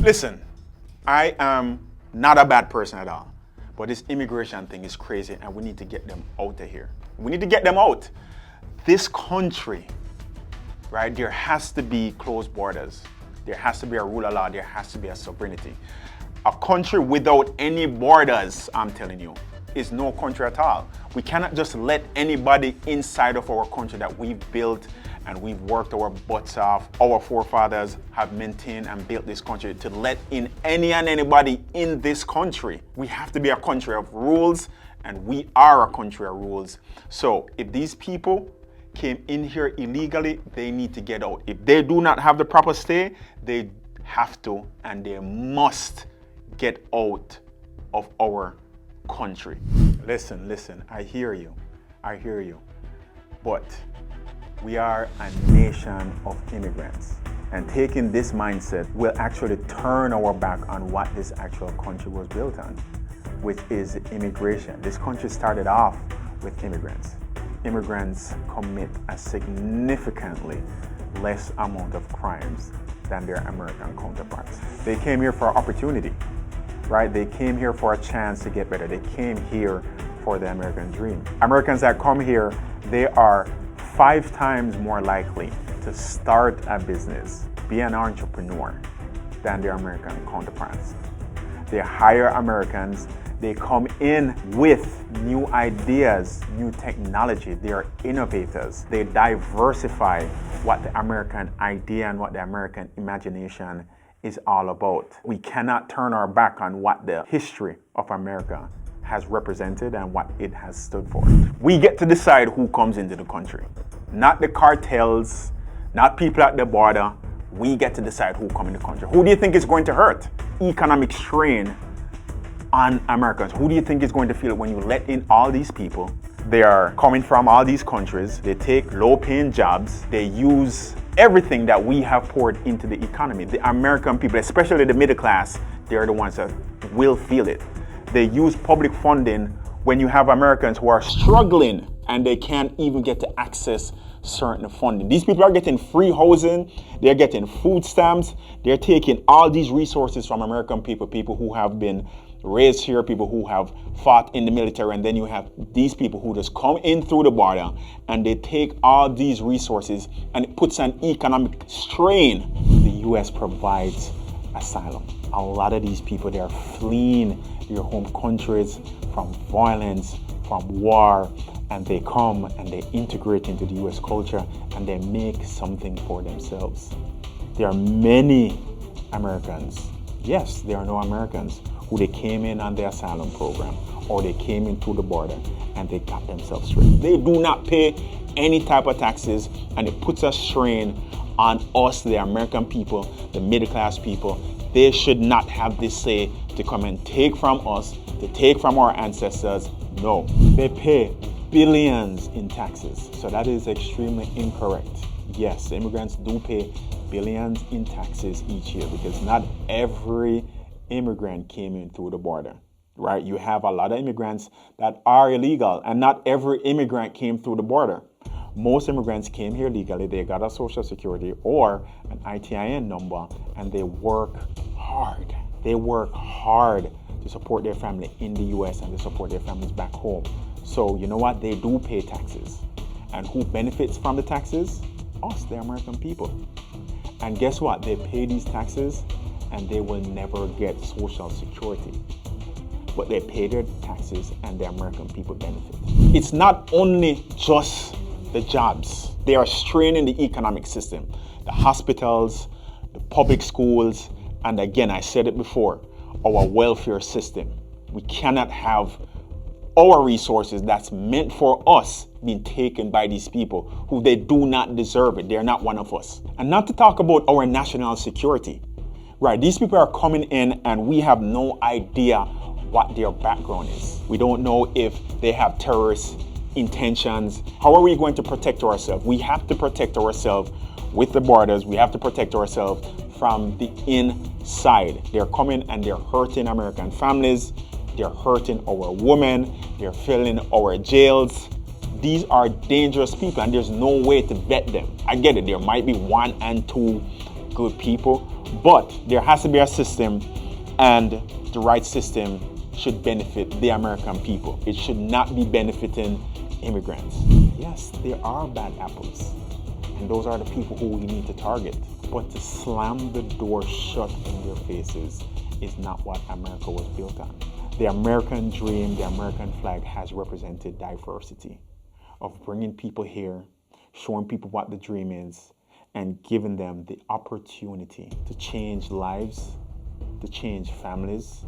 Listen, I am not a bad person at all, but this immigration thing is crazy and we need to get them out of here. We need to get them out. This country, right, there has to be closed borders. There has to be a rule of law. There has to be a sovereignty. A country without any borders, I'm telling you, is no country at all. We cannot just let anybody inside of our country that we've built and we've worked our butts off. Our forefathers have maintained and built this country to let in any and anybody in this country. We have to be a country of rules, and we are a country of rules. So if these people came in here illegally, they need to get out. If they do not have the proper stay, they have to and they must get out of our country. Listen, I hear you. But we are a nation of immigrants. And taking this mindset will actually turn our back on what this actual country was built on, which is immigration. This country started off with immigrants. Immigrants commit a significantly less amount of crimes than their American counterparts. They came here for opportunity, right? They came here for a chance to get better. They came here for the American dream. Americans that come here, they are 5 times more likely to start a business, be an entrepreneur, than their American counterparts. They hire Americans. They come in with new ideas, new technology. They are innovators. They diversify what the American idea and what the American imagination is all about. We cannot turn our back on what the history of America has represented and what it has stood for. We get to decide who comes into the country. Not the cartels, not people at the border. We get to decide who comes in the country. Who do you think is going to hurt? Economic strain on Americans. Who do you think is going to feel it when you let in all these people? They are coming from all these countries. They take low-paying jobs. They use everything that we have poured into the economy. The American people, especially the middle class, they're the ones that will feel it. They use public funding when you have Americans who are struggling and they can't even get to access certain funding. These people are getting free housing, they're getting food stamps, they're taking all these resources from American people who have been raised here, people who have fought in the military, and then you have these people who just come in through the border and they take all these resources and it puts an economic strain. The U.S. provides asylum. A lot of these people, they are fleeing their home countries from violence, from war, and they come and they integrate into the U.S. culture and they make something for themselves. There are many Americans, yes, there are no Americans, who they came in on the asylum program or they came in through the border and they got themselves straight. They do not pay any type of taxes, and it puts a strain on us, the American people, the middle class people. They should not have this say to come and take from us, to take from our ancestors. No, they pay billions in taxes. So that is extremely incorrect. Yes, immigrants do pay billions in taxes each year because not every immigrant came in through the border, right? You have a lot of immigrants that are illegal, and not every immigrant came through the border. Most immigrants came here legally. They got a social security or an ITIN number, and they work hard. They work hard to support their family in the US and to support their families back home. So you know what? They do pay taxes. And who benefits from the taxes? Us, the American people. And guess what? They pay these taxes and they will never get social security. But they pay their taxes and the American people benefit. It's not only just the jobs. They are straining the economic system. The hospitals, the public schools, and again, I said it before, our welfare system. We cannot have our resources that's meant for us being taken by these people who they do not deserve it. They're not one of us. And not to talk about our national security. Right, these people are coming in and we have no idea what their background is. We don't know if they have terrorist intentions. How are we going to protect ourselves? We have to protect ourselves with the borders. We have to protect ourselves from the inside. They're coming and they're hurting American families. They're hurting our women. They're filling our jails. These are dangerous people and there's no way to vet them. I get it. There might be 1 and 2 good people, But there has to be a system, and the right system should benefit the American people. It should not be benefiting immigrants. Yes, there are bad apples, and those are the people who we need to target. But to slam the door shut in their faces is not what America was built on. The American dream, the American flag has represented diversity of bringing people here, showing people what the dream is, and giving them the opportunity to change lives, to change families,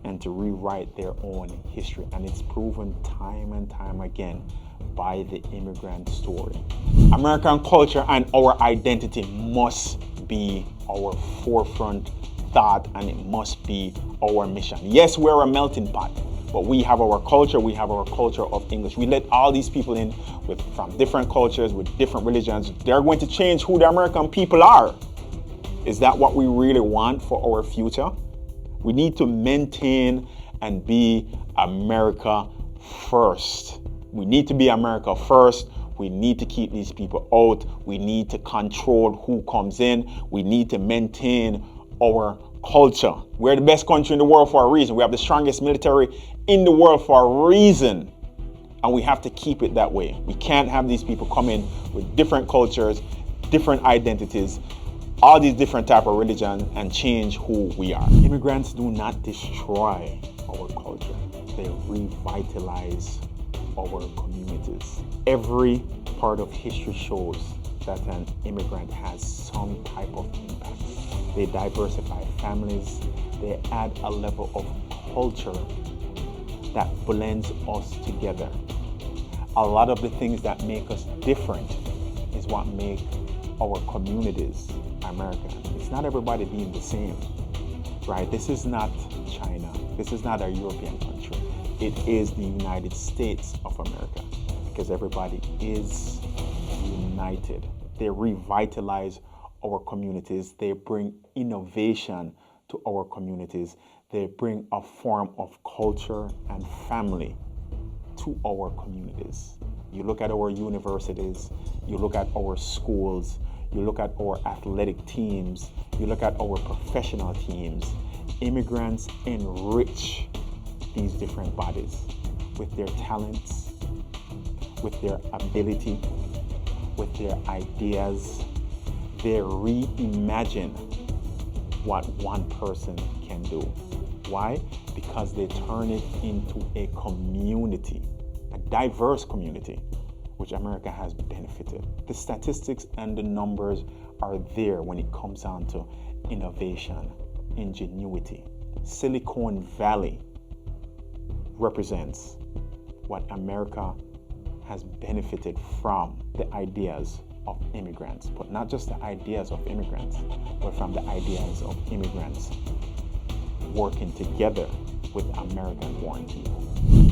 and to rewrite their own history. And it's proven time and time again by the immigrant story. American culture and our identity must be our forefront thought, and it must be our mission. Yes, we're a melting pot, but we have our culture. We have our culture of English. We let all these people in from different cultures, with different religions. They're going to change who the American people are. Is that what we really want for our future? We need to maintain and be America first. We need to be America first. We need to keep these people out. We need to control who comes in. We need to maintain our culture. We're the best country in the world for a reason. We have the strongest military in the world for a reason. And we have to keep it that way. We can't have these people come in with different cultures, different identities, all these different type of religions, and change who we are. Immigrants do not destroy our culture. They revitalize our communities. Every part of history shows that an immigrant has some type of impact. They diversify families. They add a level of culture that blends us together. A lot of the things that make us different is what make our communities American. It's not everybody being the same, right? This is not China. This is not a European country. It is the United States of America, because everybody is united. They revitalize our communities. They bring innovation to our communities. They bring a form of culture and family to our communities. You look at our universities, you look at our schools, you look at our athletic teams, you look at our professional teams. Immigrants enrich these different bodies with their talents, with their ability, with their ideas. They reimagine what one person can do. Why? Because they turn it into a community, a diverse community, which America has benefited. The statistics and the numbers are there when it comes down to innovation, ingenuity. Silicon Valley represents what America has benefited from, the ideas of immigrants, but not just the ideas of immigrants, but from the ideas of immigrants working together with American-born people.